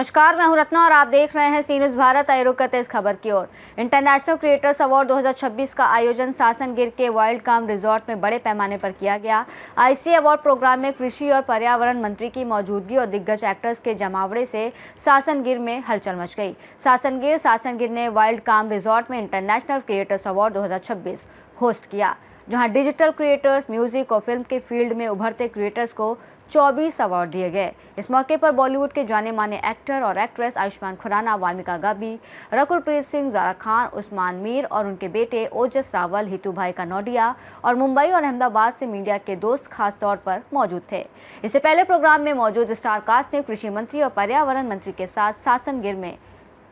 नमस्कार, मैं हूं रत्ना और आप देख रहे हैं सी न्यूज़ भारत। आए रुक करते इस खबर की ओर। इंटरनेशनल क्रिएटर्स अवार्ड 2026 का आयोजन सासनगिर के वाइल्ड काम रिजॉर्ट में बड़े पैमाने पर किया गया। आईसी अवार्ड प्रोग्राम में कृषि और पर्यावरण मंत्री की मौजूदगी और दिग्गज एक्टर्स के जमावड़े से सासनगिर में हलचल मच गई। सासनगिर ने वाइल्ड काम रिजॉर्ट में इंटरनेशनल क्रिएटर्स अवार्ड 2026 होस्ट किया, जहां डिजिटल क्रिएटर्स, म्यूजिक और फिल्म के फील्ड में उभरते क्रिएटर्स को 24 अवार्ड दिए गए। इस मौके पर बॉलीवुड के जाने माने एक्टर और एक्ट्रेस आयुष्मान खुराना, वामिका गाबी, रकुलप्रीत सिंह, ज़ारा खान, उस्मान मीर और उनके बेटे ओजस रावल, हितू भाई कनौडिया और मुंबई और अहमदाबाद से मीडिया के दोस्त खास तौर पर मौजूद थे। इससे पहले प्रोग्राम में मौजूद स्टार कास्ट ने कृषि मंत्री और पर्यावरण मंत्री के साथ सासनगिर में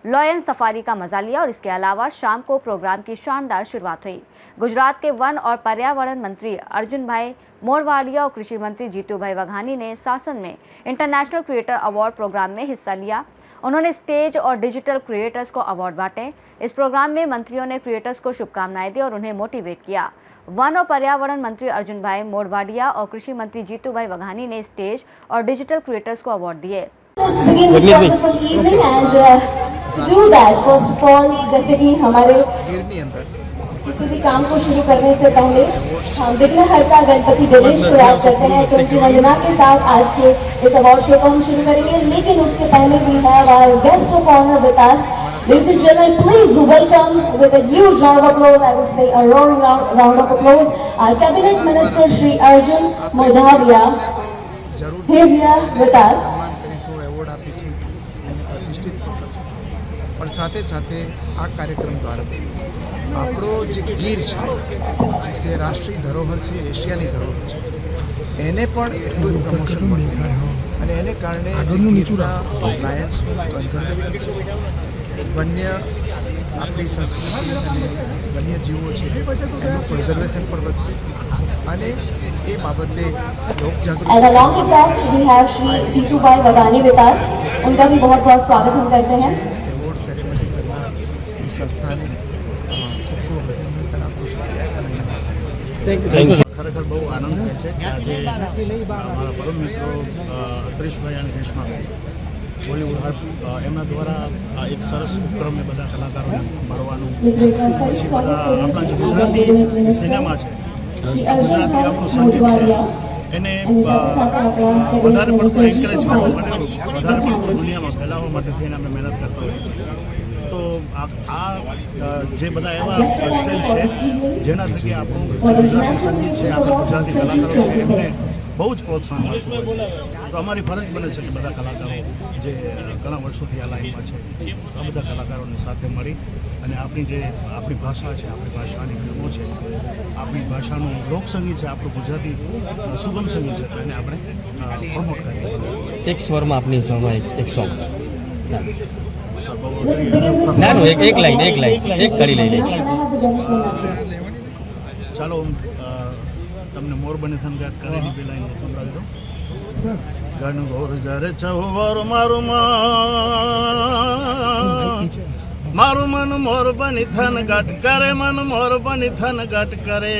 लॉयन सफारी का मजा लिया और इसके अलावा शाम को प्रोग्राम की शानदार शुरुआत हुई। गुजरात के वन और पर्यावरण मंत्री अर्जुन भाई मोरवाडिया और कृषि मंत्री जीतू भाई वघानी ने सासन में इंटरनेशनल क्रिएटर अवार्ड प्रोग्राम में हिस्सा लिया। उन्होंने स्टेज और डिजिटल क्रिएटर्स को अवार्ड बांटे। इस प्रोग्राम में मंत्रियों ने क्रिएटर्स को शुभकामनाएं दी और उन्हें मोटिवेट किया। वन और पर्यावरण मंत्री अर्जुन भाई मोरवाडिया और कृषि मंत्री जीतू भाई वघानी ने स्टेज और डिजिटल क्रिएटर्स को अवार्ड दिए। To do that, first of all, जैसे कि हमारे किसी भी काम को शुरू करने से पहले हम विघ्नहर्ता गणपति गणेश को याद करते हैं, तो उनकी वंदना के साथ आज के इस अवार्ड शो को हम शुरू करेंगे। लेकिन उसके पहले we have our guest of honor with us. Ladies and gentlemen, please welcome with a huge round of applause, I would say a roaring round of applause, our Cabinet Minister Shri Arjun Modaria. He is here with us. પણ સાથે સાથે આ કાર્યક્રમ દ્વારા આપણો જે ગીર છે, જે રાષ્ટ્રીય ધરોહર છે, એશિયાની ધરોહર છે, એને પણ એટલું જ પ્રમોશન મળશે અને એને કારણે ગીરના લાયન્સનું કન્ઝર્વેશન છે, વન્ય આપણી સંસ્કૃતિ અને વન્યજીવો છે એનું કન્ઝર્વેશન પણ વધશે અને એ બાબતે લોકજાગૃતિ। And along with that we have Shri Jeetu Bhai Wagani with us. उनका भी बहुत बहुत स्वागत हम करते हैं। સંસ્થાને ખૂબ ખૂબ અભિનંદન આપું છું। ખરેખર બહુ આનંદ થાય છે કે આજે અમારા પરમ મિત્રો અતરીશભાઈ અને ગ્રીષ્માભાઈ બોલિવૂડ હબ એમના દ્વારા આ એક સરસ ઉપક્રમે બધા કલાકારોને મળવાનું, પછી બધા આપણા જે ગુજરાતી સિનેમા છે, ગુજરાતી આપણું સંગીત છે, એને વધારે પડતું એન્કરેજ કરવા માટે, વધારે પડતું દુનિયામાં ફેલાવવા માટે થઈને અમે મહેનત કરતા હોઈએ છીએ। તો આ જે બધા એવા સ્ટેજ છે જેના થકી આપણું ગુજરાતી સંગીત છે, આપણા ગુજરાતી કલાકારો છે, એમને બહુ જ પ્રોત્સાહન મળતું હોય છે। તો અમારી ફરજ બને છે કે બધા કલાકારો જે ઘણા વર્ષોથી આ લાઈનમાં છે, આ બધા કલાકારોને સાથે મળી અને આપણી ભાષા છે, આપણી ભાષાની ફિલ્મો છે, આપણી ભાષાનું લોકસંગીત છે, આપણું ગુજરાતી સુગમ સંગીત છે, એને આપણે પ્રમોટ કરીએ। એક સ્વરમાં આપની સમય એક સોંગ ના નો એક લાઈન એક કરી લઈ ચાલો તમને મોરબની થનગાટ કરેલી બે લાઈન સંભળાવી દઉં। ગાનું ઘોર જ્યારે ચહુવર મારું મન મોરબની થનગાટ કરે, મન મોરબની થનગાટ કરે,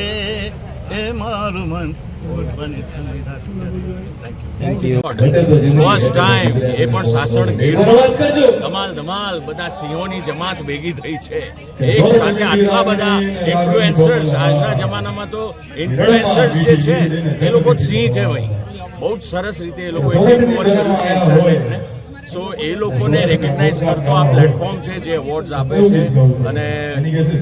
એ મારું મન મોરબની થનગાટ કરે। Thank you. ફર્સ્ટ ટાઈમ એ પણ સાસણ ધમાલ બધા સિંહોની જમાત ભેગી થઈ છે એક સાથે, આટલા બધા ઇન્ફ્લુએન્સર્સ। આજના જમાનામાં તો ઇન્ફ્લુએન્સર્સ જે છે એ લોકો સિંહ છે ભાઈ, બહુ જ સરસ રીતે એ લોકોએ ટેક ઓવર કર્યું છે એન્ટરટેનમેન્ટને। સો એ લોકોને રેકગ્નાઇઝ કરતો આ પ્લેટફોર્મ છે જે એવોર્ડ્સ આપે છે, અને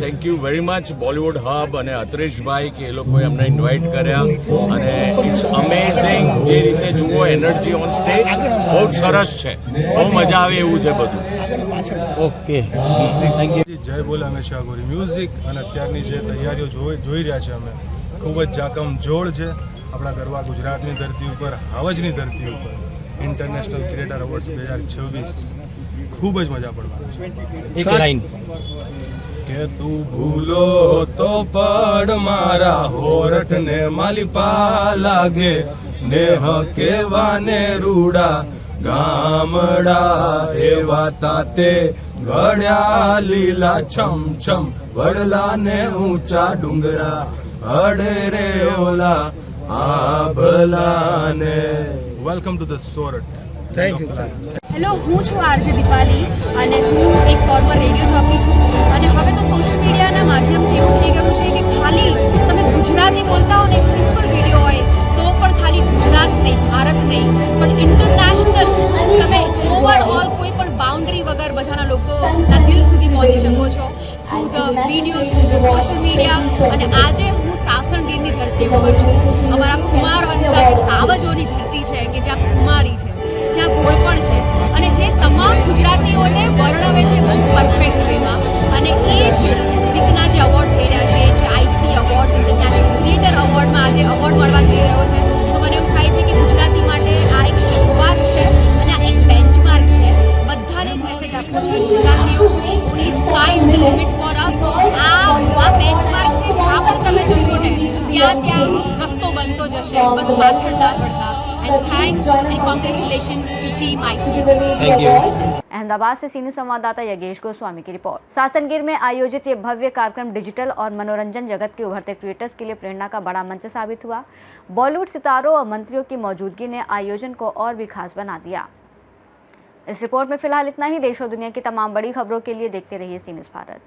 thank you very much Bollywood hub અને અતરીશભાઈ કે એ લોકોએ અમને ઇન્વાઇટ કર્યા, અને ઇટ્સ અમેઝિંગ જે રીતે જુઓ એનર્જી ઓન સ્ટેજ બહુ જ સરસ છે, બહુ મજા આવે એવું છે બધું। Okay, thank you. જય બોલ હંમેશા ગોરી મ્યુઝિક અને અત્યારની જે તૈયારીઓ જોઈ રહ્યા છે અમે, ખૂબ જ જાકમ જોડ છે આપણા ગરવા ગુજરાતની ધરતી ઉપર, હાવજની ધરતી ઉપર ઇન્ટરનેશનલ ક્રિએટર એવોર્ડ્સ 2026 ખૂબ જ મજા પડવાની છે। એક લાઈન કે તું ભૂલો તો પડ મારા હોરઠને માલિપા લાગે, નેહ કેવાને રૂડા ગામડા એવા તાતે ઘડ્યા લીલા છમ છમ, વડલાને ઊંચા ડુંગરા અડે રે ઓલા આભલાને। Welcome to the Sorath. Thank you. Hello, હું છું આરજે દીપાલી અને હું એક ફોર્મર રેડિયો જોકી છું અને હવે તો સોશિયલ મીડિયાના માધ્યમથી એવું થઈ ગયું છે કે ખાલી તમે ગુજરાતી બોલતા હો ને એક સિમ્પલ વિડીયો હોય તો પણ ખાલી ગુજરાત નહીં, ભારત નહીં પણ ઇન્ટરનેશનલ તમે ઓવરઓલ કોઈ પણ બાઉન્ડ્રી વગર બધાના લોકોના દિલ સુધી પહોંચી શકો છો through the video, through the social media. અને આજે હું સાસણ ગીરની ધરતી ઉપર છું. અમારા કુમાર વંશના જે સાવજોની ધરતી છે કે જ્યાં કુમારી છે, જ્યાં ભોળપણ છે અને જે તમામ ગુજરાતીઓને વર્ણવે છે બહુ પરફેક્ટ વેમાં. અને એ જ રીતના જે એવોર્ડ થઈ રહ્યા છે, જે આઈસી એવોર્ડ, ઇન્ટરનેશનલ ક્રિએટર એવોર્ડમાં આજે એવોર્ડ મળવા જઈ રહ્યો છે, તો મને એવું થાય છે કે ગુજરાતી માટે આ એક શરૂઆત છે અને આ એક બેન્ચમાર્ક છે. બધાને એક મેસેજ આપવો છે, ગુજરાતીઓ only sky is the limit for us. આ બેન્ચમાર્ક છે, જ્યાં પણ તમે જશો ને ત્યાં રસ્તો બનતો જશે, બસ પાછળ ના પડતા. And thanks and congratulation to team IT. Thank you. Ahmedabad से सीनियर संवाददाता यगेश गोस्वामी की रिपोर्ट। सासनगिर में आयोजित ये भव्य कार्यक्रम डिजिटल और मनोरंजन जगत के उभरते क्रिएटर्स के लिए प्रेरणा का बड़ा मंच साबित हुआ। बॉलीवुड सितारों और मंत्रियों की मौजूदगी ने आयोजन को और भी खास बना दिया। इस रिपोर्ट में फिलहाल इतना ही। देश और दुनिया की तमाम बड़ी खबरों के लिए देखते रहिए सी न्यूज़ भारत।